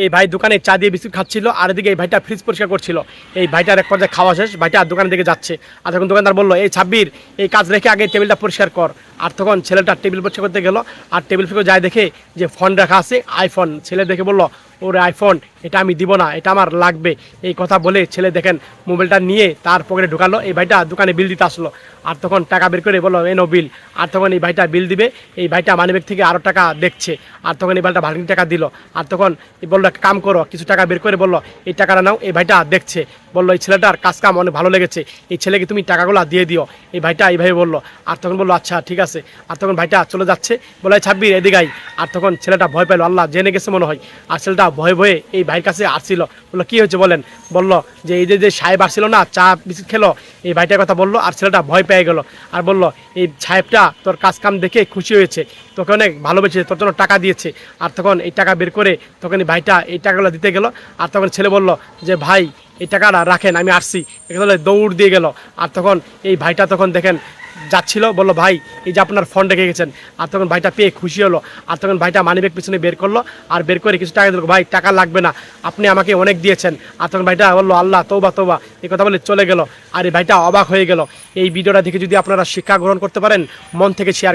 এই ভাই দোকানে চা দিয়ে বিস্কুট খাচ্ছিল, আর এদিকে এই ভাইটা ফ্রিজ পরিষ্কার করছিল। এই ভাইটার এক পর্যায়ে খাওয়া শেষ, ভাইটা দোকানের দিকে যাচ্ছে। আর তখন দোকানদার বললো, এই ছাব্বির, এই কাজ রেখে আগে টেবিলটা পরিষ্কার কর। আর তখন ছেলেটা টেবিল পরিষ্কার করতে গেল, আর টেবিল থেকে যায় দেখে যে ফোন রাখা আছে, আইফোন। ছেলে দেখে বললো, ওরে আইফোন, এটা আমি দিব না, এটা আমার লাগবে। এই কথা বলে ছেলে দেখেন মোবাইলটা নিয়ে তার পকেটে ঢুকালো। এই ভাইটা দোকানে বিল দিতে আসলো, আর তখন টাকা বের করে বললো, এনো বিল। আর তখন এই ভাইটা বিল দিবে। এই ভাইটা মানিব্যাগ থেকে আরও টাকা দেখছে, আর তখন এই ভাইটা ভাড়ি টাকা দিল। আর তখন বললো, একটা কাম করো, কিছু টাকা বের করে বললো, এই টাকাটা নাও। এই ভাইটা দেখছে, বললো, এই ছেলেটার কাজ কাম অনেক ভালো লেগেছে, এই ছেলেকে তুমি টাকাগুলো দিয়ে দিও। এই ভাইটা এইভাবে বললো। আর তখন বললো, আচ্ছা ঠিক আছে। আর তখন ভাইটা চলে যাচ্ছে, বলে, ছাব্বির এদিকাই। আর তখন ছেলেটা ভয় পেলো, আল্লাহ জেনে গেছে মনে হয়। আর ছেলেটা ভয়ে ভয়ে এই ভাইয়ের কাছে আসছিল। বললো, কি হয়েছে বলেন। বললো যে এই যে সাহেব আসছিল না, চা বিস্কুট খেলো, এই ভাইটার কথা বললো। আর ছেলেটা ভয় পেয়ে গেল, আর বললো, এই সাহেবটা তোর কাজ কাম দেখে খুশি হয়েছে, তোকে অনেক ভালোবেসেছে, তোর জন্য টাকা দিয়েছে। আর তখন এই টাকা বের করে তখন এই ভাইটা এই টাকাগুলো দিতে গেল। আর তখন ছেলে বলল যে, ভাই এই টাকাটা রাখেন, আমি আসছি। এখানে দৌড় দিয়ে গেল। আর তখন এই ভাইটা তখন দেখেন যাচ্ছিল, বললো, ভাই এই যে আপনার ফোন রেখে গেছেন। আর তখন ভাইটা পেয়ে খুশি হলো। আর তখন ভাইটা মানিব্যাগ পিছনে বের করলো, আর বের করে কিছু টাকা দিল। ভাই টাকা লাগবে না, আপনি আমাকে অনেক দিয়েছেন। আর তখন ভাইটা বললো, আল্লাহ তৌবা তৌবা, এই কথা বলে চলে গেল। আর এই ভাইটা অবাক হয়ে গেল। এই ভিডিওটা দেখে যদি আপনারা শিক্ষা গ্রহণ করতে পারেন, মন থেকে শেয়ার